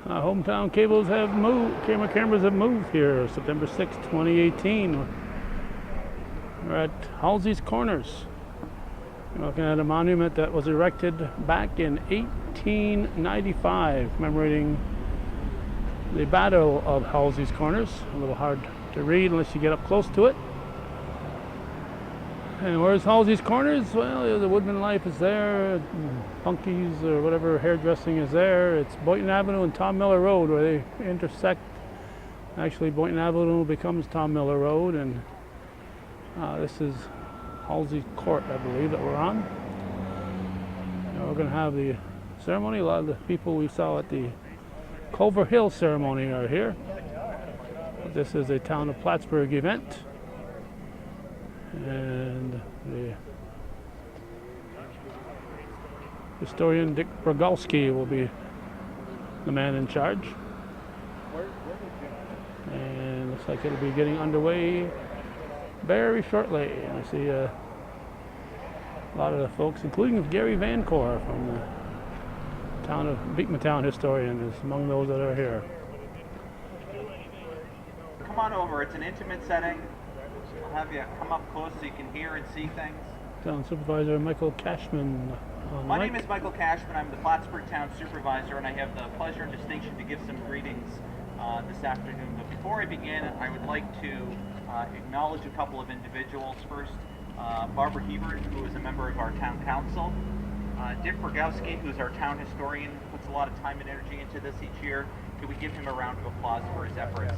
Hometown cables have moved. Cameras have moved here. September 6, 2018. We're at Halsey's Corners. We're looking at a monument that was erected back in 1895, commemorating the Battle of Halsey's Corners. A little hard to read unless you get up close to it. And where's Halsey's Corners? Well, the Woodman Life is there. Punky's or whatever hairdressing is there. It's Boynton Avenue and Tom Miller Road where they intersect. Actually, Boynton Avenue becomes Tom Miller Road, and this is Halsey Court, I believe, that we're on. And we're going to have the ceremony. A lot of the people we saw at the Culver Hill ceremony are here. This is a Town of Plattsburgh event. And the historian Dick Brogalski will be the man in charge. And looks like it'll be getting underway very shortly. I see a lot of the folks, including Gary Vancore from the town of Beekmantown historian, is among those that are here. Come on over. It's an intimate setting. I'll have you come up close so you can hear and see things. Town Supervisor Michael Cashman. My name is Michael Cashman. I'm the Plattsburgh Town Supervisor, and I have the pleasure and distinction to give some greetings this afternoon. But before I begin, I would like to acknowledge a couple of individuals. First, Barbara Hebert, who is a member of our Town Council. Dick Brogowski, who's our town historian, puts a lot of time and energy into this each year. Could we give him a round of applause for his efforts?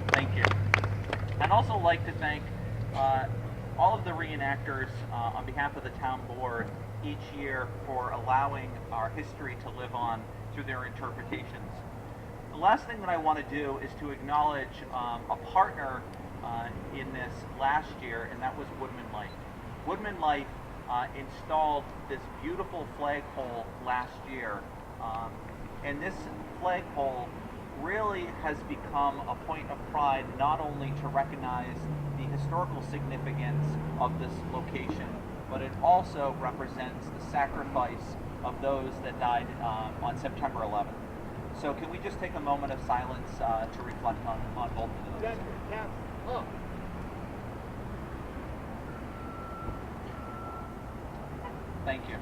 Thank you. I'd also like to thank all of the reenactors on behalf of the town board each year for allowing our history to live on through their interpretations. The last thing that I want to do is to acknowledge a partner in this last year, and that was Woodman Life. Woodman Life installed this beautiful flagpole last year, and this flagpole really has become a point of pride, not only to recognize the historical significance of this location, but it also represents the sacrifice of those that died on September 11th. So can we just take a moment of silence to reflect on both of those? Thank you.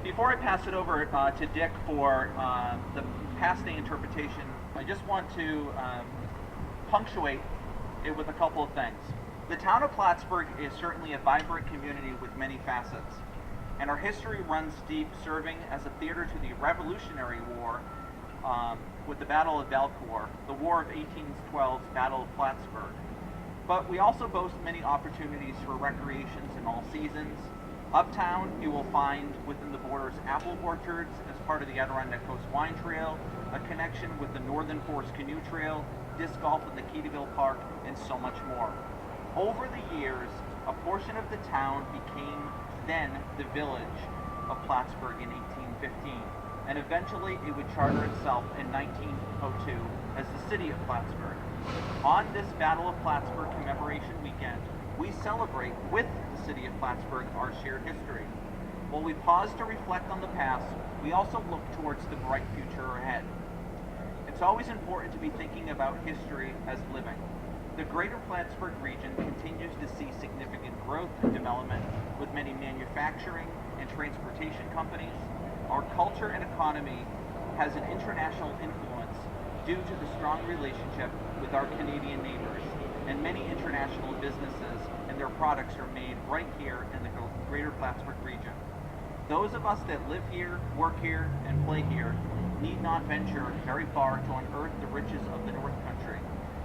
Before I pass it over to Dick for the past day interpretation, I just want to punctuate it with a couple of things. The town of Plattsburgh is certainly a vibrant community with many facets, and our history runs deep, serving as a theater to the Revolutionary War with the Battle of Valcour, the War of 1812's Battle of Plattsburgh. But we also boast many opportunities for recreations in all seasons. Uptown, you will find within the borders apple orchards as part of the Adirondack Coast Wine Trail, a connection with the Northern Forest Canoe Trail, disc golf in the Keatyville Park, and so much more. Over the years, a portion of the town became then the village of Plattsburgh in 1815, and eventually it would charter itself in 1902 as the city of Plattsburgh. On this Battle of Plattsburgh commemoration weekend, we celebrate with the city of Plattsburgh our shared history. While we pause to reflect on the past, we also look towards the bright future ahead. It's always important to be thinking about history as living. The greater Plattsburgh region continues to see significant growth and development with many manufacturing and transportation companies. Our culture and economy has an international influence due to the strong relationship with our Canadian neighbors, and many international businesses and their products are made right here in the greater Plattsburgh region. Those of us that live here, work here, and play here need not venture very far to unearth the riches of the North Country.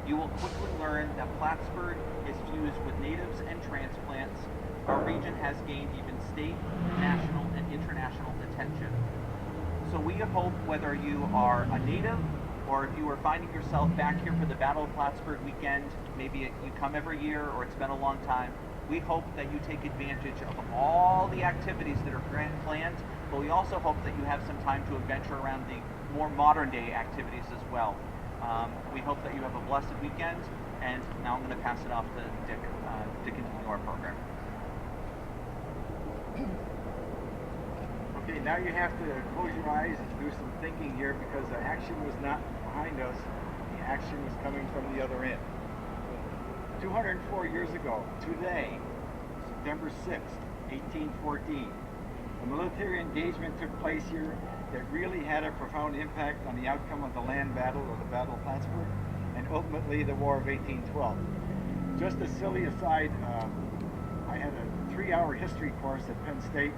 You will quickly learn that Plattsburgh is fused with natives and transplants. Our region has gained even state, national, and international attention. So we hope whether you are a native or if you are finding yourself back here for the Battle of Plattsburgh weekend, maybe you come every year or it's been a long time, we hope that you take advantage of all the activities that are planned, but we also hope that you have some time to adventure around the more modern day activities as well. We hope that you have a blessed weekend, and now I'm going to pass it off to Dick to continue our program. now you have to close your eyes and do some thinking here, because the action was not behind us. The action was coming from the other end. 204 years ago, today, September 6th, 1814, a military engagement took place here that really had a profound impact on the outcome of the land battle, or the Battle of Plattsburgh, and ultimately the War of 1812. Just a silly aside, I had a 3-hour history course at Penn State,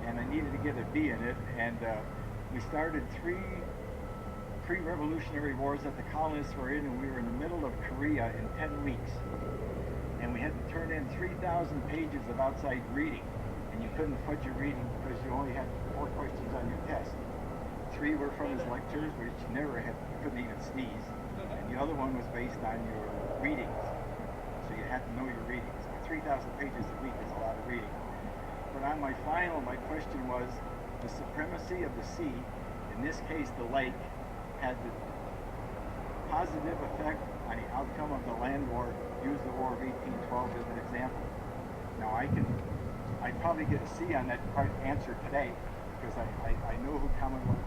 and I needed to get a B in it, and we started 3 pre-revolutionary wars that the colonists were in, and we were in the middle of Korea in 10 weeks. And we had to turn in 3,000 pages of outside reading, and you couldn't put your reading because you only had 4 questions on your test. 3 were from his lectures, which couldn't even sneeze, and the other one was based on your readings. So you had to know your readings. 3,000 pages a week is a lot of reading. But on my final, my question was, the supremacy of the sea, in this case the lake, had the positive effect on the outcome of the land war. Use the War of 1812 as an example. Now I'd probably get a C on that answer today, because I know who Commodore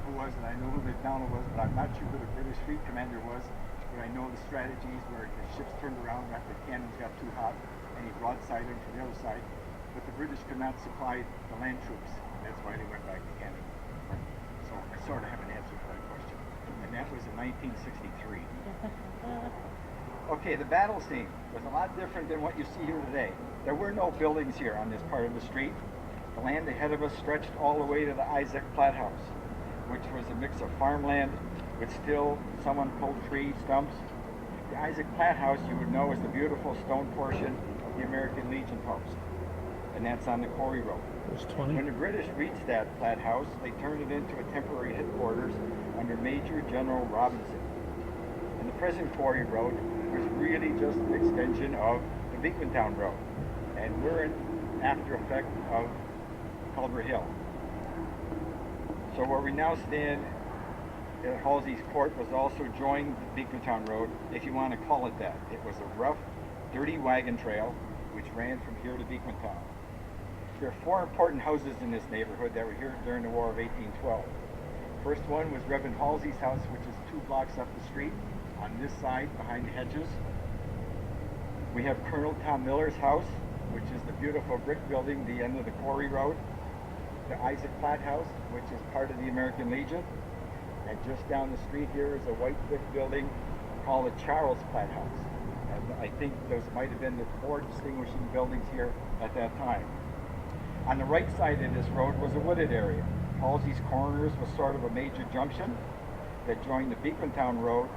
who was, and I know who McDonald was, but I'm not sure who the British fleet commander was. But I know the strategies where the ships turned around after the cannons got too hot, and he broadsided them from the other side. But the British could not supply the land troops, and that's why they went back to Canada. So I sort of have an answer for that question, and that was in 1963. Okay, the battle scene was a lot different than what you see here today. There were no buildings here on this part of the street. The land ahead of us stretched all the way to the Isaac Platt House, which was a mix of farmland with still some unpulled tree stumps. The Isaac Platt House, you would know, is the beautiful stone portion of the American Legion post, and that's on the Quarry Road. When the British reached that Platt House, they turned it into a temporary headquarters under Major General Robinson. And the present Quarry Road was really just an extension of the Beekmantown Road, and we're an after effect of Culver Hill. So where we now stand at Halsey's Court was also joined the Beekmantown Road, if you want to call it that. It was a rough, dirty wagon trail which ran from here to Beekmantown. There are 4 important houses in this neighborhood that were here during the War of 1812. First one was Reverend Halsey's house, which is 2 blocks up the street on this side behind the hedges. We have Colonel Tom Miller's house, which is the beautiful brick building, the end of the Quarry Road. The Isaac Platt House, which is part of the American Legion. And just down the street here is a white brick building called the Charles Platt House. And I think those might have been the 4 distinguishing buildings here at that time. On the right side of this road was a wooded area. Halsey's Corners was sort of a major junction that joined the Beekmantown Road,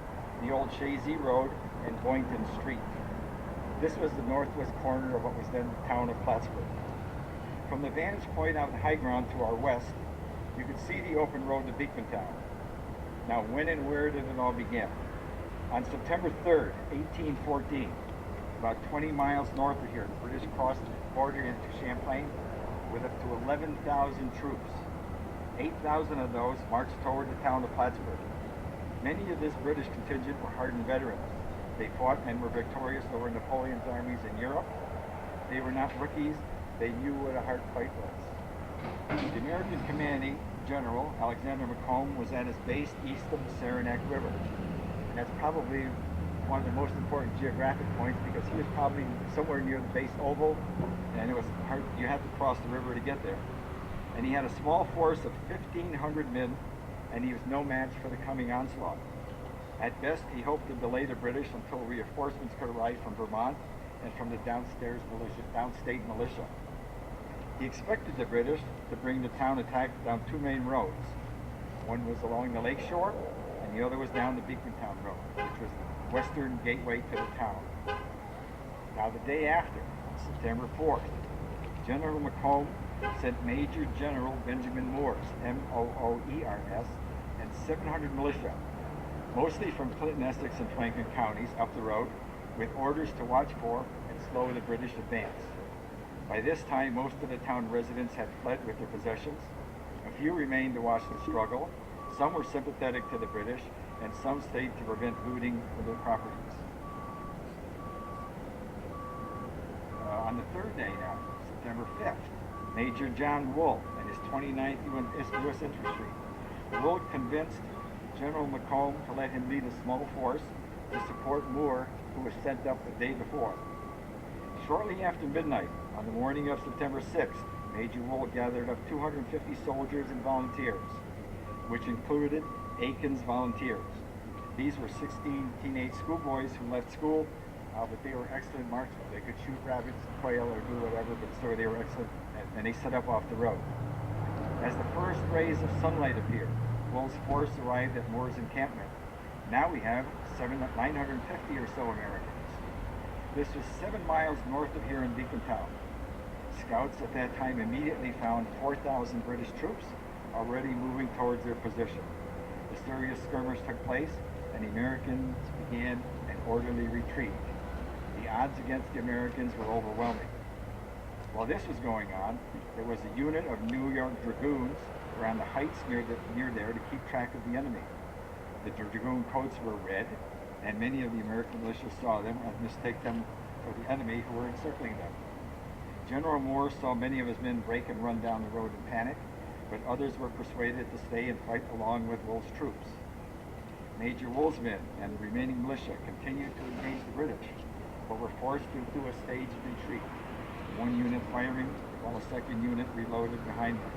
the old Shazy Road, and Boynton Street. This was the northwest corner of what was then the town of Plattsburgh. From the vantage point out in high ground to our west, you could see the open road to Beekmantown. Now, when and where did it all begin? On September 3rd, 1814, about 20 miles north of here, the British crossed the border into Champlain with up to 11,000 troops. 8,000 of those marched toward the town of Plattsburgh. Many of this British contingent were hardened veterans. They fought and were victorious over Napoleon's armies in Europe. They were not rookies. They knew what a hard fight was. The American commanding general, Alexander Macomb, was at his base east of the Saranac River. And that's probably one of the most important geographic points, because he was probably somewhere near the base oval, and it was hard, you had to cross the river to get there. And he had a small force of 1,500 men, and he was no match for the coming onslaught. At best, he hoped to delay the British until reinforcements could arrive from Vermont and from the downstate militia. He expected the British to bring the town attack down 2 main roads. One was along the lake shore, and the other was down the Beekmantown Road, which was the western gateway to the town. Now, the day after, September 4th, General Macomb sent Major General Benjamin Moores, M-O-O-E-R-S, and 700 militia, mostly from Clinton, Essex, and Franklin counties, up the road, with orders to watch for and slow the British advance. By this time, most of the town residents had fled with their possessions. A few remained to watch the struggle. Some were sympathetic to the British, and some stayed to prevent looting of their properties. On the 3rd day now, September 5th, Major John Wool and his 29th U.S. Infantry. Wool convinced General Macomb to let him lead a small force to support Moore, who was sent up the day before. Shortly after midnight, on the morning of September 6th, Major Wool gathered up 250 soldiers and volunteers, which included Aiken's volunteers. These were 16 teenage schoolboys who left school, but they were excellent marksmen. They could shoot rabbits, quail, or do whatever, but so they were excellent, and they set up off the road. As the first rays of sunlight appeared, Wool's force arrived at Moore's encampment. Now we have 950 or so Americans. This was 7 miles north of here in Beacontown. Scouts at that time immediately found 4,000 British troops already moving towards their position. The serious skirmish took place, and the Americans began an orderly retreat. The odds against the Americans were overwhelming. While this was going on, there was a unit of New York Dragoons around the heights near there to keep track of the enemy. The Dragoon coats were red, and many of the American militia saw them and mistake them for the enemy who were encircling them. General Moore saw many of his men break and run down the road in panic, but others were persuaded to stay and fight along with Wool's troops. Major Wool's men and the remaining militia continued to engage the British, but were forced into a staged retreat, one unit firing while a second unit reloaded behind them.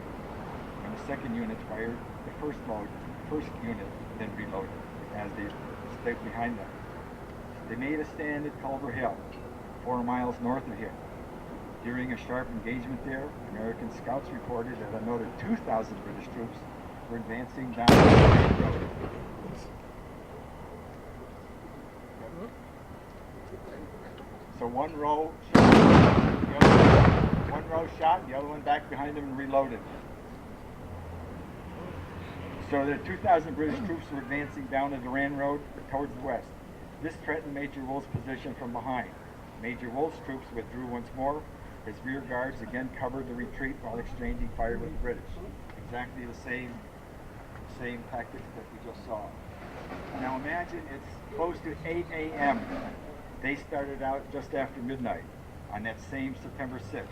When the second unit fired, the first unit then reloaded as they stayed behind them. They made a stand at Culver Hill, 4 miles north of here. During a sharp engagement there, American scouts reported that another 2,000 British troops were advancing down the road. So one row shot, the other one back behind them and reloaded. So the 2,000 British troops were advancing down the Durand Road towards the west. This threatened Major Wool's position from behind. Major Wool's troops withdrew once more. His rear guards again covered the retreat while exchanging fire with the British. Exactly the same tactics that we just saw. Now imagine it's close to 8 a.m. They started out just after midnight on that same September 6th.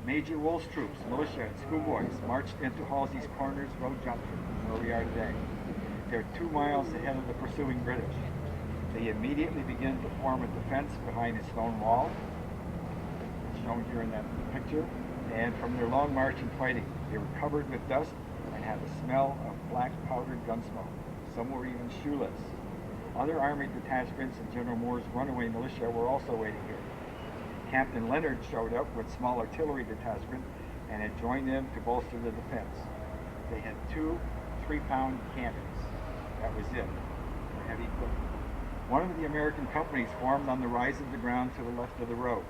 Major Wool's troops, militia, and schoolboys marched into Halsey's Corners Road junction, where we are today. They're 2 miles ahead of the pursuing British. They immediately began to form a defense behind a stone wall, shown here in that picture, and from their long march and fighting, they were covered with dust and had the smell of black powdered gun smoke. Some were even shoeless. Other army detachments and General Moore's runaway militia were also waiting here. Captain Leonard showed up with small artillery detachment and had joined them to bolster the defense. They had 2 3-pound cannons. That was it, for heavy equipment. One of the American companies formed on the rise of the ground to the left of the road.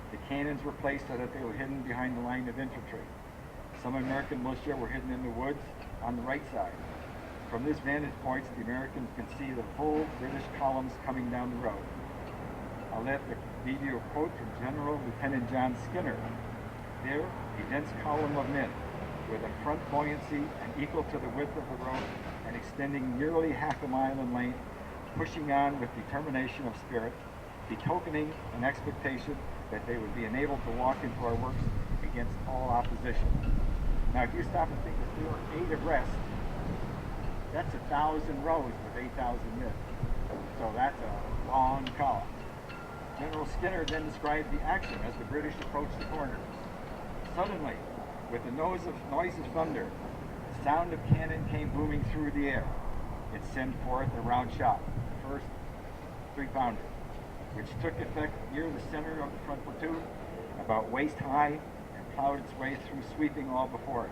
The cannons were placed so that they were hidden behind the line of infantry. Some American militia were hidden in the woods on the right side. From this vantage point, the Americans could see the full British columns coming down the road. I'll let the video quote from General Lieutenant John Skinner. There, a dense column of men with a front buoyancy and equal to the width of the road and extending nearly half a mile in length, pushing on with determination of spirit, betokening an expectation that they would be enabled to walk into our works against all opposition. Now, if you stop and think that there were 8 abreast, that's 1,000 rows with 8,000 men. So that's a long column. General Skinner then described the action as the British approached the corners. Suddenly, with the noise of thunder, the sound of cannon came booming through the air. It sent forth a round shot, the first 3-pounder, which took effect near the center of the front platoon, about waist high, and plowed its way through, sweeping all before it.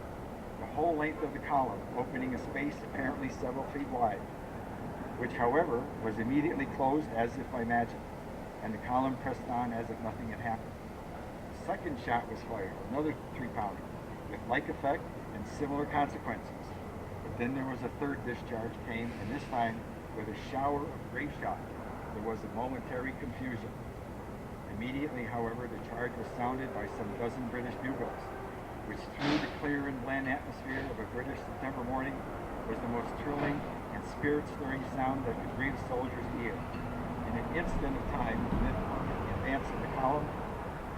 The whole length of the column, opening a space apparently several feet wide, which, however, was immediately closed as if by magic, and the column pressed on as if nothing had happened. The second shot was fired, another 3-pounder, with like effect and similar consequences. But then there was a third discharge came, and this time with a shower of grape shot. There was a momentary confusion. Immediately, however, the charge was sounded by some dozen British bugles, which through the clear and bland atmosphere of a British September morning was the most thrilling and spirit-stirring sound that could greet a soldier's ear. In an instant of time, the men in advance of the column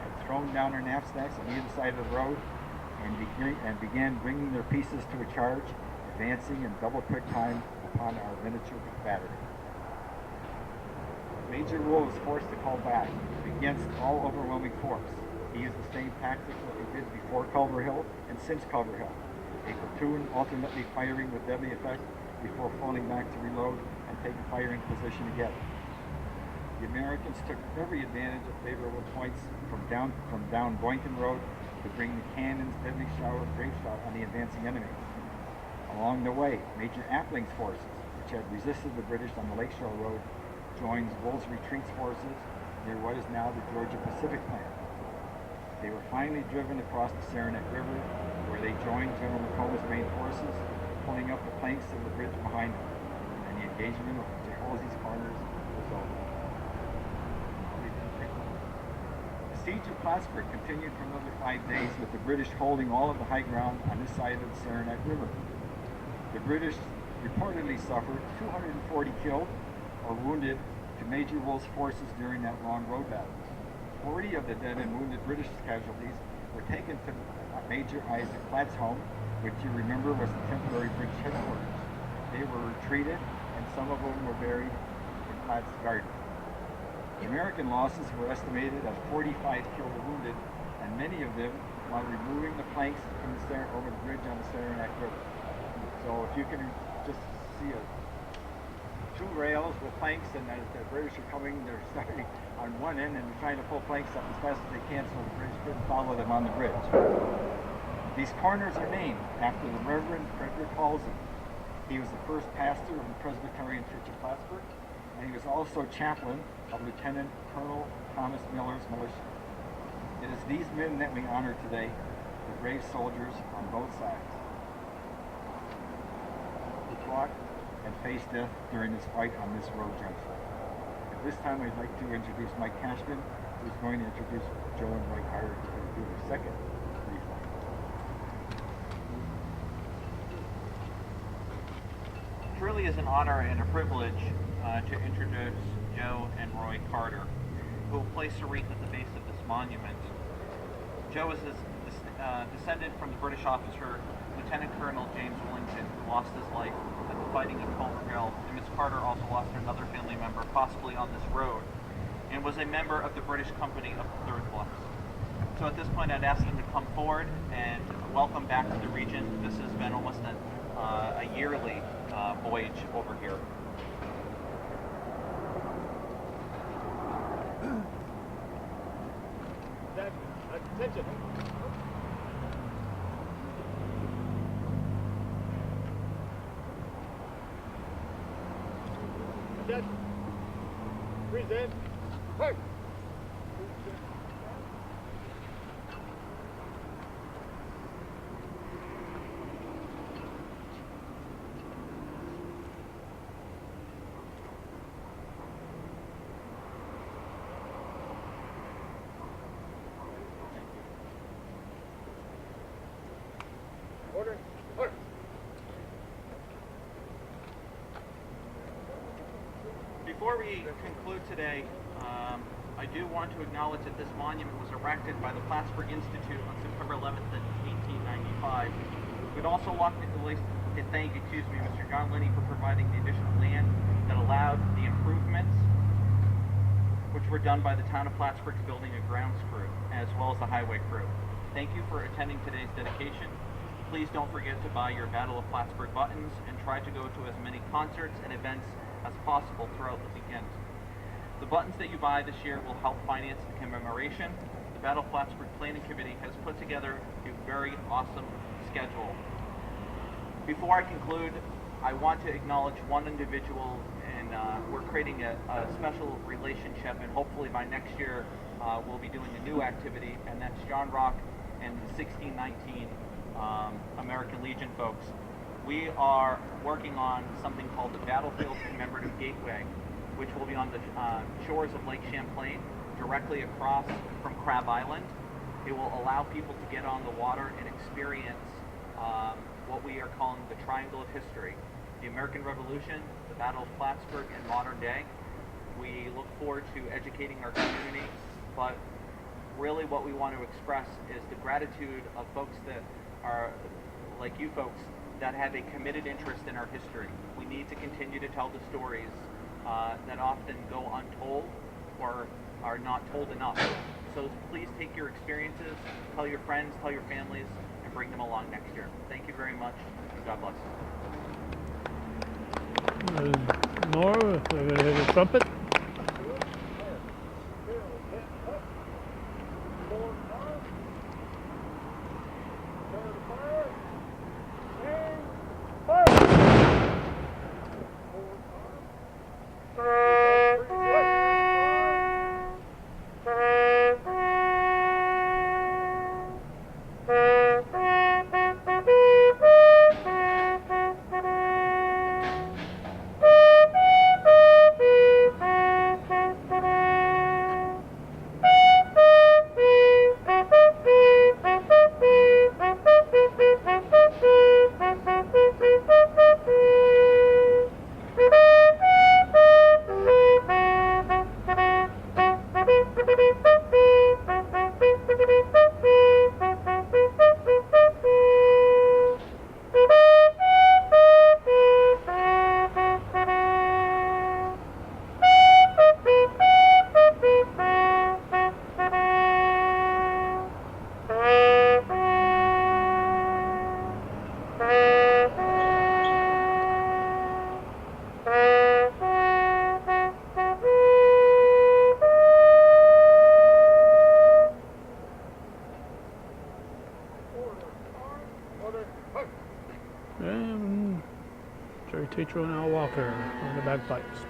had thrown down their knapsacks on either side of the road and began bringing their pieces to a charge, advancing in double quick time upon our miniature battery. Major Wool was forced to call back against all overwhelming force. He used the same tactics that he did before Culver Hill and since Culver Hill. A platoon alternately firing with deadly effect before falling back to reload and take a firing position again. The Americans took every advantage of favorable points from down Boynton Road to bring the cannon's deadly shower of grape shot on the advancing enemy. Along the way, Major Appling's forces, which had resisted the British on the Lakeshore Road, joined Wool's retreat's forces near what is now the Georgia Pacific plant. They were finally driven across the Saranac River, where they joined General McComb's main forces, pulling up the planks of the bridge behind them, and the engagement of Halsey's corners was over. The siege of Plattsburgh continued for another 5 days, with the British holding all of the high ground on this side of the Saranac River. The British reportedly suffered 240 killed or wounded to Major Wool's forces during that long road battle. 40 of the dead and wounded British casualties were taken to Major Isaac Platt's home, which you remember was the temporary British headquarters. They were retreated, and some of them were buried in Platt's garden. The American losses were estimated at 45 killed or wounded, and many of them while removing the planks from over the bridge on the Saranac River. So if you can just see two rails with planks, and as the British are coming, they're starting on one end and they're trying to pull planks up as fast as they can so the British couldn't follow them on the bridge. These corners are named after the Reverend Frederick Halsey. He was the first pastor of the Presbyterian Church of Plattsburgh, and he was also chaplain of Lieutenant Colonel Thomas Miller's militia. It is these men that we honor today, the brave soldiers on both sides, who fought and faced death during this fight on this road junction. At this time, I'd like to introduce Mike Cashman, who's going to introduce Joe and Roy Carter to do the second reflight. Truly is an honor and a privilege to introduce Joe and Roy Carter, who will place a wreath at the base of this monument. Joe is descended from the British officer Lieutenant Colonel James Willington, who lost his life at the fighting of Culver Hill, and Miss Carter also lost another family member, possibly on this road, and was a member of the British Company of the 3rd Plus. So at this point, I'd ask them to come forward and welcome back to the region. This has been almost a yearly voyage over here. Attention. Attention. Present. Hey. Order. Order. Before we conclude today, I do want to acknowledge that this monument was erected by the Plattsburgh Institute on September 11th, 1895. We'd also like to thank, Mr. John Linney for providing the additional land that allowed the improvements which were done by the Town of Plattsburgh's building and grounds crew, as well as the highway crew. Thank you for attending today's dedication. Please don't forget to buy your Battle of Plattsburgh buttons and try to go to as many concerts and events as possible throughout the weekend. The buttons that you buy this year will help finance the commemoration. The Battle of Plattsburgh Planning Committee has put together a very awesome schedule. Before I conclude, I want to acknowledge one individual, and we're creating a special relationship, and hopefully by next year we'll be doing a new activity, and that's John Rock and the 1619 American Legion folks. We are working on something called the Battlefield Commemorative Gateway, which will be on the shores of Lake Champlain, directly across from Crab Island. It will allow people to get on the water and experience what we are calling the Triangle of History: the American Revolution, the Battle of Plattsburgh, and modern day. We look forward to educating our community, but really what we want to express is the gratitude of folks that are like you folks that have a committed interest in our history. We need to continue to tell the stories that often go untold or are not told enough. So please take your experiences, tell your friends, tell your families, and bring them along next year. Thank you very much, and God bless. Nora, we're going to hit a trumpet. And Jerry Tatro and Al Walker on the bagpipes.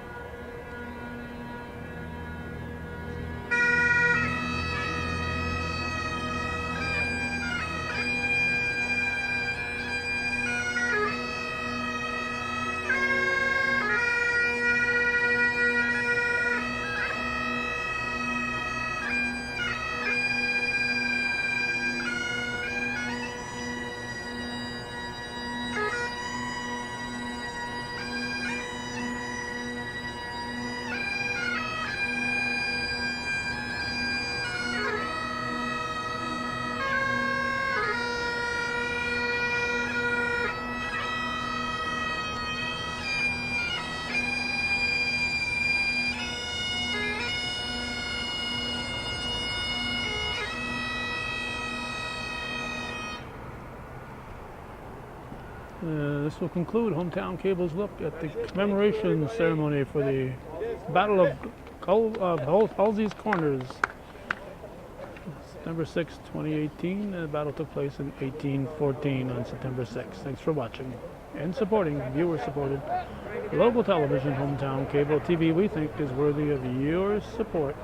This will conclude Hometown Cable's look at the commemoration ceremony for the Battle of Halsey's Corners. September 6, 2018. The battle took place in 1814 on September 6. Thanks for watching and supporting, viewer-supported local television. Hometown Cable TV, we think, is worthy of your support.